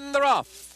And they're off.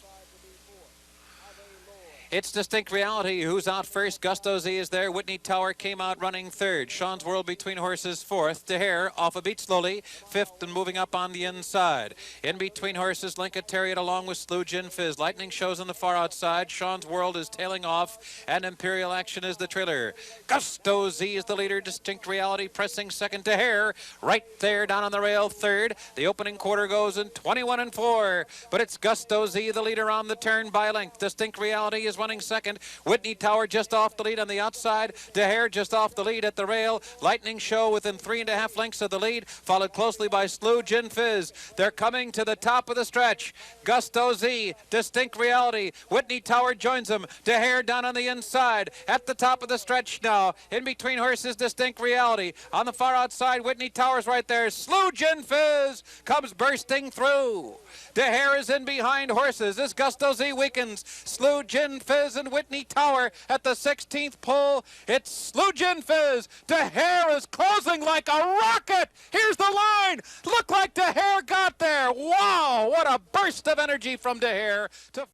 It's Distinct Reality who's out first. Gusto Z is there. Whitney Tower came out running third. Sean's World Between Horses fourth. Dehere off a beat slowly, fifth and moving up on the inside. In Between Horses, Linka Terriot along with Slew Gin Fizz. Lightning shows on the far outside. Sean's World is tailing off, and Imperial Action is the trailer. Gusto Z is the leader. Distinct Reality pressing second. Dehere right there down on the rail third. The opening quarter goes in 21 and 4, but it's Gusto Z the leader on the turn by length. Distinct Reality is running second. Whitney Tower just off the lead on the outside. Dehere just off the lead at the rail. Lightning Show within 3.5 lengths of the lead, followed closely by Slew Gin Fizz. They're coming to the top of the stretch. Gusto Z, Distinct Reality. Whitney Tower joins them. Dehere down on the inside at the top of the stretch now. In Between Horses, Distinct Reality. On the far outside, Whitney Tower's right there. Slew Gin Fizz comes bursting through. Dehere is in behind Horses as Gusto Z weakens. Slew Gin Fizz and Whitney Tower at the 16th pole. It's Slew Gin Fizz. Dehere is closing like a rocket. Here's the line. Looked like Dehere got there. Wow, what a burst of energy from Dehere.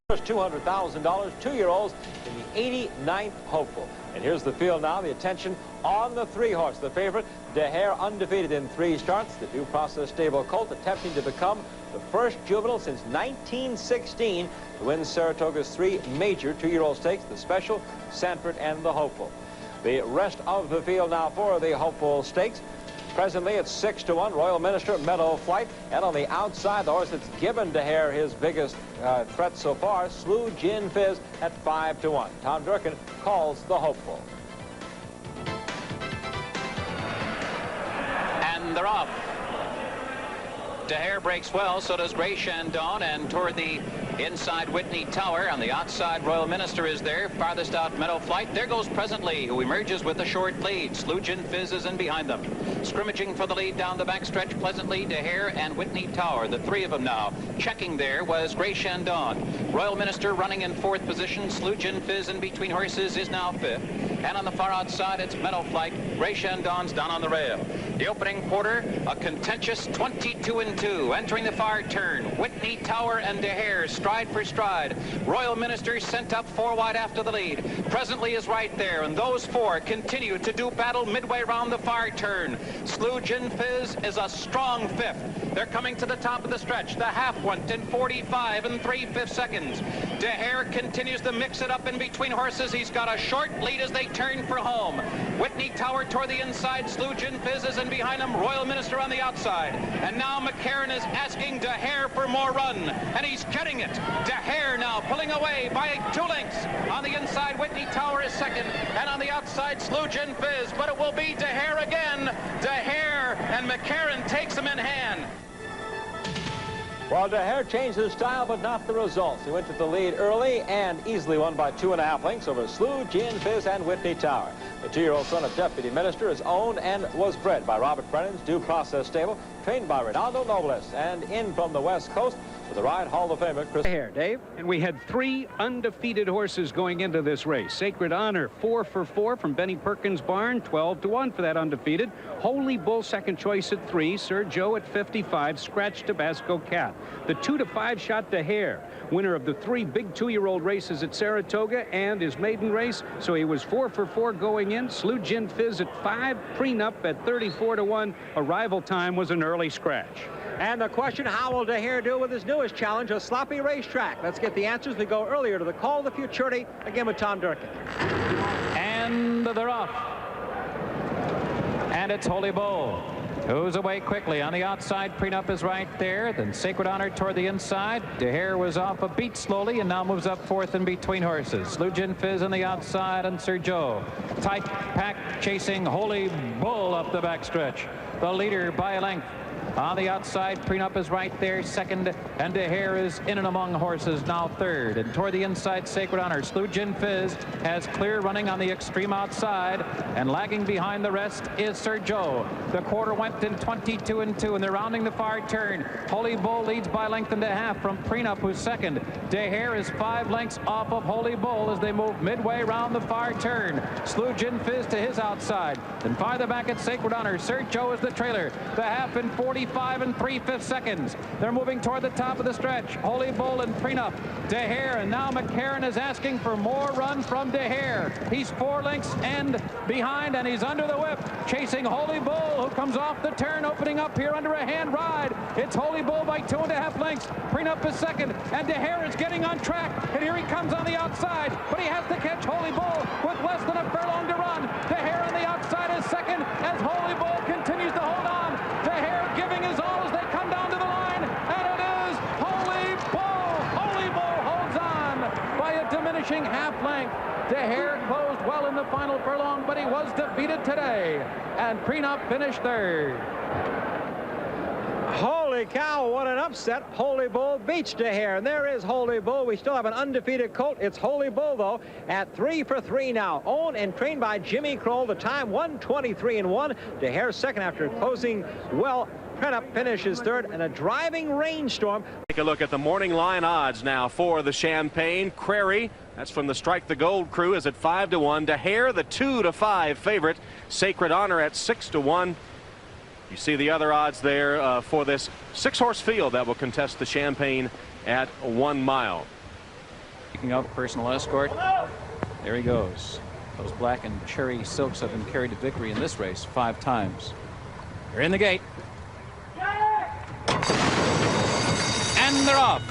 First $200,000, 2-year-olds in the 89th hopeful. And here's the field now. The attention on the 3-horse. The favorite, Dehere, undefeated in 3 starts. The Due Process Stable colt attempting to become the first juvenile since 1916 to win Saratoga's 3 major 2-year-old stakes, the Special, Sanford, and the Hopeful. The rest of the field now for the Hopeful Stakes. Presently, it's 6-1, Royal Minister, Meadow Flight, and on the outside, the horse that's given Dehere his biggest threat so far, Slew Gin Fizz at 5-1. Tom Durkin calls the Hopeful. And they're off. Dehere breaks well, so does Grey Shandon, and toward the inside, Whitney Tower. On the outside, Royal Minister is there. Farthest out, Meadow Flight. There goes Presently, who emerges with a short lead. Slew Gin Fizz is in behind them. Scrimmaging for the lead down the backstretch, Pleasantly, Dehere, and Whitney Tower. The 3 of them now. Checking there was Grey Shandon. Royal Minister running in 4th position. Slew Gin Fizz in Between Horses is now 5th. And on the far outside, it's Meadow Flight. Grey Shandon's down on the rail. The opening quarter, a contentious 22 and 2. Entering the far turn, Whitney Tower and Dehere stride for stride. Royal Minister sent up 4 wide after the lead. Presently is right there, and those 4 continue to do battle midway round the far turn. Slew Gin Fizz is a strong 5th. They're coming to the top of the stretch. The half went in 45 and 3/5 seconds. Dehere continues to mix it up in Between Horses. He's got a short lead as they turn for home. Whitney Tower toward the inside. Slew Gin Fizz is in behind him. Royal Minister on the outside. And now McCarron is asking Dehere for more run, and he's getting it. Dehere now pulling away by 2 lengths. On the inside, Whitney Tower is second, and on the outside, Slew Gin Fizz, but it will be Dehere again. Dehere, and McCarron takes him in hand. Well, Dehere changed his style, but not the results. He went to the lead early and easily won by 2.5 lengths over Slew Gin Fizz and Whitney Tower. The 2-year-old son of Deputy Minister is owned and was bred by Robert Brennan's Due Process Stable, trained by Ronaldo Nobles, and in from the West Coast with the Ride Hall of Famer Chris Dehere, Dave. And we had 3 undefeated horses going into this race. Sacred Honor, 4 for 4 from Benny Perkins' barn, 12-1 for that undefeated. Holy Bull, second choice at 3. Sir Joe at 55. Scratch Tabasco Cat. The 2-5 shot Dehere, winner of the 3 big 2-year-old races at Saratoga and his maiden race. So he was 4 for 4 going in. Slew Gin Fizz at 5. Prenup at 34-1. Arrival time was an early scratch. And the question, how will Dehere do with his newest challenge, a sloppy racetrack? Let's get the answers. We go earlier to the call of the Futurity, again with Tom Durkin. And they're off. And it's Holy Bull, who's away quickly. On the outside, Prenup is right there. Then Sacred Honor toward the inside. Dehere was off a beat slowly and now moves up 4th in Between Horses. Slew Gin Fizz on the outside, and Sir Joe. Tight pack chasing Holy Bull up the backstretch. The leader by a length. On the outside, Prenup is right there, second, and Dehere is in and among horses, now 3rd. And toward the inside, Sacred Honor. Slew Gin Fizz has clear running on the extreme outside, and lagging behind the rest is Sir Joe. The quarter went in 22 and 2, and they're rounding the far turn. Holy Bull leads by 1.5 from Prenup, who's second. Dehere is 5 lengths off of Holy Bull as they move midway round the far turn. Slew Gin Fizz to his outside. Then farther back at Sacred Honor, Sir Joe is the trailer. The half in 40 45 and 3/5 seconds. They're moving toward the top of the stretch. Holy Bull and Prenup, Dehere, and now McCarron is asking for more run from Dehere. He's 4 lengths and behind, and he's under the whip, chasing Holy Bull, who comes off the turn, opening up here under a hand ride. It's Holy Bull by 2.5 lengths. Prenup is second, and Dehere is getting on track, and here he comes on the outside, but he has to catch Holy Bull with less than a furlong to run. Dehere on the outside is second as Holy Bull continues to hold on. Dehere giving his all as they come down to the line, and it is Holy Bull. Holy Bull holds on by a diminishing half length. Dehere closed well in the final furlong, but he was defeated today, and Prenup finished third. Holy cow, what an upset. Holy Bull beats Dehere, and there is Holy Bull. We still have an undefeated colt. It's Holy Bull, though, at 3 for 3 now. Owned and trained by Jimmy Kroll. The time 1:23 and 1. Dehere second after closing well. Prenup finishes third, and a driving rainstorm. Take a look at the morning line odds now for the Champagne. Crary, that's from the Strike the Gold crew, is at 5 to 1. Dehere, the 2 to 5 favorite. Sacred Honor at 6 to 1. You see the other odds there for this 6-horse field that will contest the Champagne at 1 mile. Picking up Personal Escort. There he goes. Those black and cherry silks have been carried to victory in this race 5 times. They're in the gate. And they're off.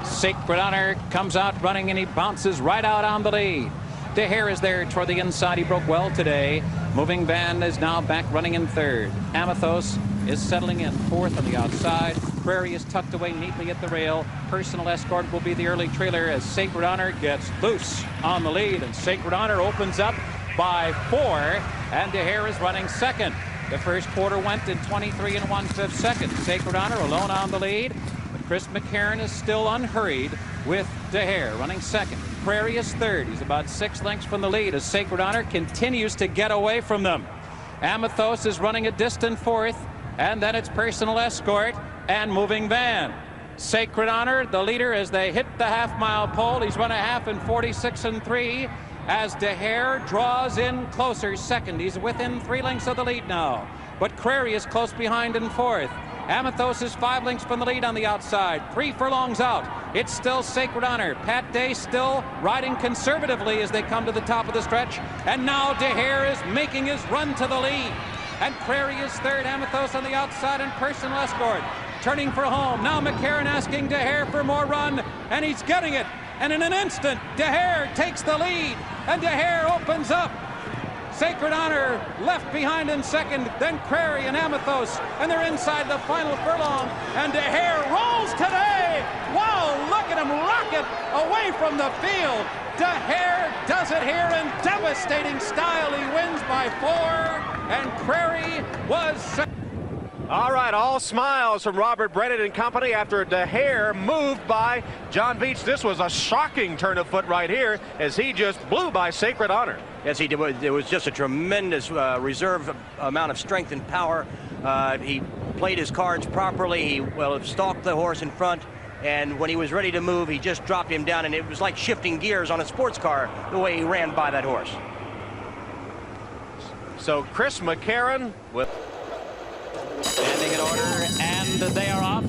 Sacred Honor comes out running, and he bounces right out on the lead. Dehere is there toward the inside. He broke well today. Moving Van is now back running in third. Amathos is settling in fourth on the outside. Prairie is tucked away neatly at the rail. Personal Escort will be the early trailer as Sacred Honor gets loose on the lead, and Sacred Honor opens up by 4, and Dehere is running second. The first quarter went in 23 and 1/5 seconds. Sacred Honor alone on the lead, but Chris McCarron is still unhurried with Dehere running second. Prairie is third. He's about 6 lengths from the lead as Sacred Honor continues to get away from them. Amathos is running a distant fourth, and then it's Personal Escort and Moving Van. Sacred Honor, the leader, as they hit the half-mile pole. He's run a half in 46 and 3 as Dehere draws in closer second. He's within 3 lengths of the lead now, but Crary is close behind in fourth. Amathos is 5 lengths from the lead on the outside. 3 furlongs out. It's still Sacred Honor. Pat Day still riding conservatively as they come to the top of the stretch. And now Dehere is making his run to the lead. And Crary is third. Amathos on the outside and Personal Escort turning for home. Now McCarron asking Dehere for more run, and he's getting it. And in an instant, Dehere takes the lead, and Dehere opens up. Sacred Honor left behind in second, then Crary and Amathos, and they're inside the final furlong, and Dehere rolls today. Wow, look at him rocket away from the field. Dehere does it here in devastating style. He wins by 4, and Crary was second. All right, all smiles from Robert Brennan and company after Dehere moved by John Veach. This was a shocking turn of foot right here as he just blew by Sacred Honor. Yes, he did. It was just a tremendous reserve amount of strength and power. He played his cards properly. He stalked the horse in front, and when he was ready to move, he just dropped him down, and it was like shifting gears on a sports car the way he ran by that horse. So Chris McCarron with standing in order, and they are off.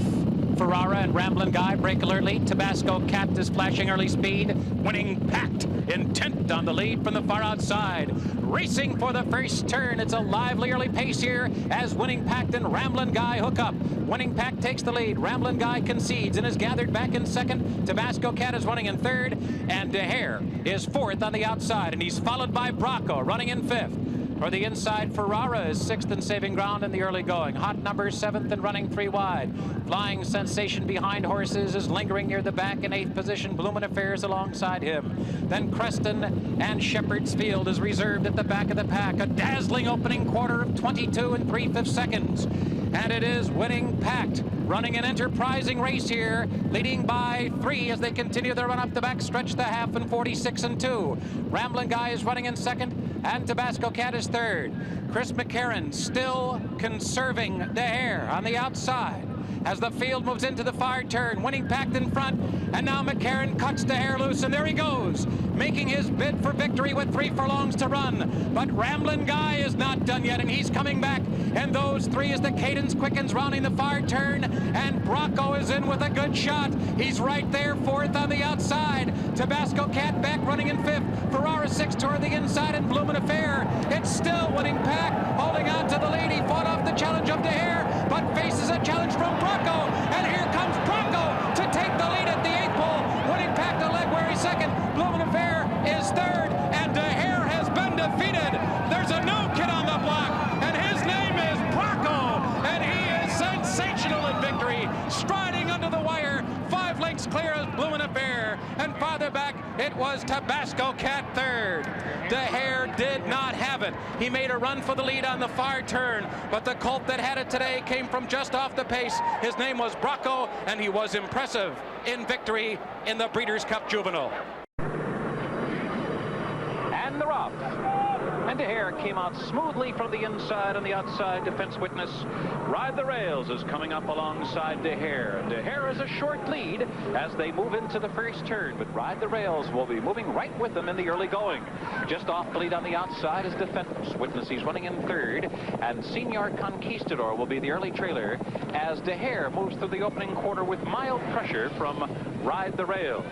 Ferrara and Ramblin' Guy break alertly. Tabasco Cat is flashing early speed. Winning Pact, intent on the lead from the far outside. Racing for the first turn. It's a lively early pace here as Winning Pact and Ramblin' Guy hook up. Winning Pact takes the lead. Ramblin' Guy concedes and is gathered back in second. Tabasco Cat is running in third, and Dehere is fourth on the outside, and he's followed by Bracco running in fifth. For the inside, Ferrara is sixth and saving ground in the early going. Hot Number seventh and running 3 wide. Flying Sensation behind horses is lingering near the back in 8th position. Bloomin' Affairs alongside him. Then Creston and Shepherd's Field is reserved at the back of the pack. A dazzling opening quarter of 22 and 3/5 seconds. And it is Winning Pact running an enterprising race here, leading by 3 as they continue their run up the back stretch, the half in 46 and 2. Ramblin' Guy is running in second, and Tabasco Cat is third. Chris McCarron still conserving Dehere on the outside as the field moves into the far turn. Winning packed in front, and now McCarron cuts Dehere loose, and there he goes, making his bid for victory with 3 furlongs to run. But Ramblin' Guy is not done yet, and he's coming back. And those 3 as the cadence quickens, rounding the far turn, and Brocco is in with a good shot. He's right there, 4th on the outside. Tabasco Cat back running in 5th. Ferrara 6 toward the inside, and Bloomin' Affair. It's still Winning Pack, holding on to the lead. He fought off the challenge of Dehere, but faces a challenge from Brocco. And here comes Brocco to take the lead at the 8th pole. Winning Pack to leg where he's 2nd. Bloomin' Affair is 3rd, and Dehere has been defeated. There's a new kid on the block, and his name is Brocco, and he is sensational in victory, striding under the wire. 5 lengths clear as Bloomin' Affair, and farther back it was Tabasco Cat 3rd. Dehere did not have it. He made a run for the lead on the far turn, but the colt that had it today came from just off the pace. His name was Brocco, and he was impressive in victory in the Breeders' Cup Juvenile. And they're off. And Dehere came out smoothly from the inside, and the outside defense witness Ride the Rails is coming up alongside Dehere. Dehere is a short lead as they move into the first turn, but Ride the Rails will be moving right with them in the early going. Just off the lead on the outside is defense witness. He's running in 3rd, and Senior Conquistador will be the early trailer as Dehere moves through the opening quarter with mild pressure from Ride the Rails.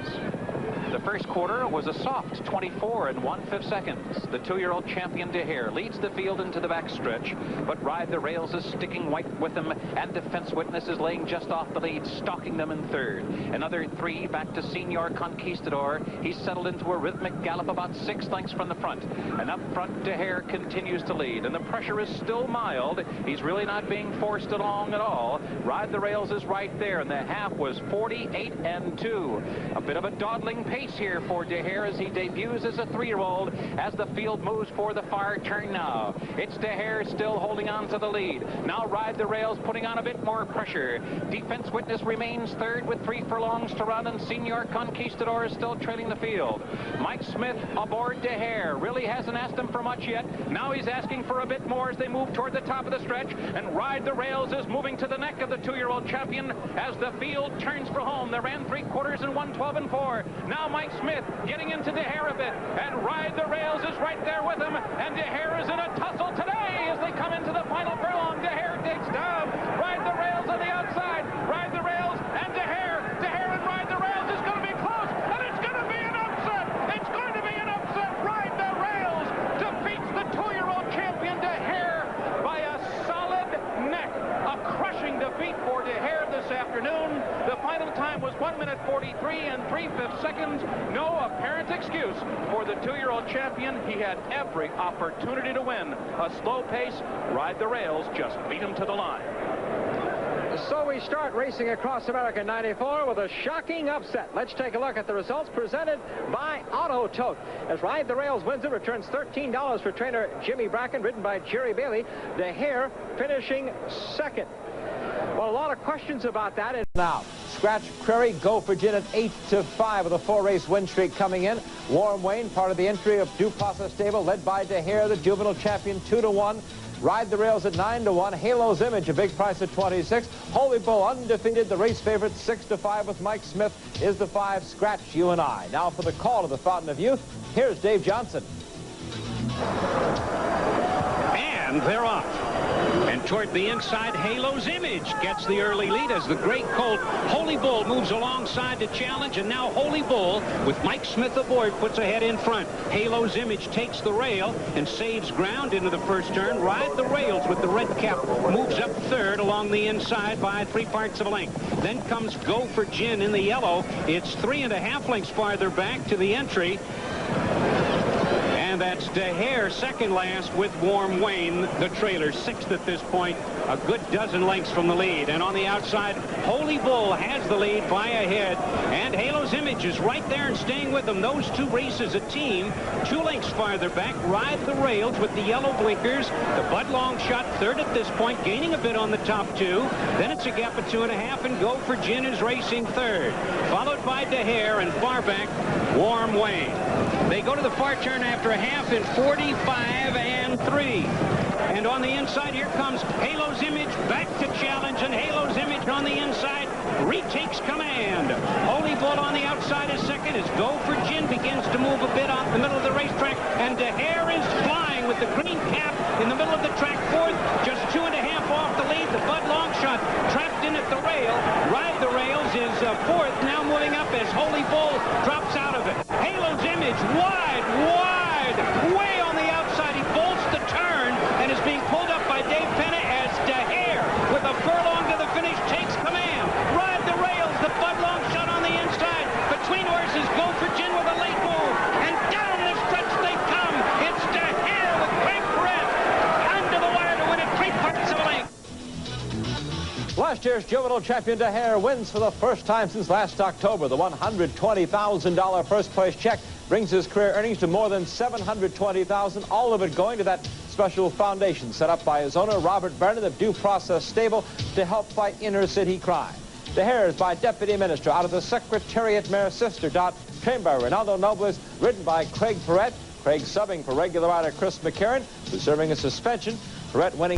The first quarter was a soft 24 1/5 seconds. The 2-year-old champion Dehere leads the field into the backstretch, but Ride the Rails is sticking right with him, and Defense Witness is laying just off the lead, stalking them in 3rd. Another 3 back to Senior Conquistador. He's settled into a rhythmic gallop about 6 lengths from the front. And up front, Dehere continues to lead, and the pressure is still mild. He's really not being forced along at all. Ride the Rails is right there, and the half was 48 2. A bit of a dawdling pace here for Dehere as he debuts as a 3-year-old as the field moves for the far turn now. It's Dehere still holding on to the lead. Now Ride the Rails putting on a bit more pressure. Defense Witness remains 3rd with 3 furlongs to run, and Senior Conquistador is still trailing the field. Mike Smith aboard Dehere really hasn't asked him for much yet. Now he's asking for a bit more as they move toward the top of the stretch, and Ride the Rails is moving to the neck of the 2-year-old champion as the field turns for home. They ran 3 quarters in 1:12 4. Now Mike Smith getting into Dehere a bit, and Ride the Rails is right there with him, and Dehere is in a tussle today as they come into the final furlong. Dehere digs down, Ride the Rails on the outside, Ride the Rails and Dehere. Dehere and Ride the Rails is going to be close, and it's going to be an upset. It's going to be an upset. Ride the Rails defeats the 2-year-old champion Dehere by a solid neck. A crushing defeat for Dehere this afternoon. The final time was 1 minute 43 3/5 seconds. No apparent excuse for the 2-year-old champion. He had every opportunity to win. A slow pace. Ride the Rails just beat him to the line. So we start racing across America 94 with a shocking upset. Let's take a look at the results presented by Auto Tote. As Ride the Rails wins it, returns $13 for trainer Jimmy Bracken, ridden by Jerry Bailey. Dehere finishing 2nd. Well, a lot of questions about that. Now, Scratch Prairie, Go for Gin at 8-5 with a 4-race win streak coming in. Warm Wayne, part of the entry of Duplaza Stable, led by Dehere, the juvenile champion, 2-1. Ride the Rails at 9-1. Halo's Image, a big price at 26. Holy Bull, undefeated, the race favorite, 6-5 with Mike Smith, is the 5, Scratch You and I. Now for the call to the Fountain of Youth, here's Dave Johnson. And they're off. And toward the inside, Halo's Image gets the early lead as the great colt Holy Bull moves alongside to challenge, and now Holy Bull, with Mike Smith aboard, puts ahead in front. Halo's Image takes the rail and saves ground into the first turn. Ride the Rails with the red cap moves up 3rd along the inside by 3/4 of a length. Then comes Go for Gin in the yellow. It's 3.5 lengths farther back to the entry. And that's Dehere, 2nd last with Warm Wayne, the trailer, 6th at this point, a good dozen lengths from the lead. And on the outside, Holy Bull has the lead by a head, and Halo's Image is right there and staying with them. Those 2 race as a team. 2 lengths farther back, Ride the Rails with the yellow blinkers. The Bud Long shot 3rd at this point, gaining a bit on the top 2. Then it's a gap of 2.5, and Go for Gin is racing 3rd, followed by Dehere, and far back, Warm Wayne. They go to the far turn after a half in 45 3. And on the inside, here comes Halo's Image back to challenge, and Halo's Image on the inside retakes command. Holy Bull on the outside is second as Go for Gin begins to move a bit out the middle of the racetrack, and Dehere is flying with the green cap in the middle of the track fourth, just 2.5 off the lead. The Bud Longshot trapped in at the rail. Ride the Rails is fourth, now moving up as Holy Bull drops out of it. Halo's Image wide, way on the outside. He bolts the turn and is being pulled up by Dave Penna as Dehere, with a furlong to the finish, takes command. Ride the Rails, the Bud Longshot on the inside. Between horses, Go for Gin with a late move, and down the stretch they come. It's Dehere with Craig Perez under the wire to win it 3/4 of a length. Last year's juvenile champion Dehere wins for the first time since last October. The $120,000 first place check brings his career earnings to more than $720,000, all of it going to that special foundation set up by his owner, Robert Bernard of Due Process Stable, to help fight inner city crime. Dehere is by Deputy Minister out of the Secretariat Mare Sister. Trained by Ronaldo Nobles, ridden by Craig Perret. Craig subbing for regular rider Chris McCarron, who's serving a suspension. Perret winning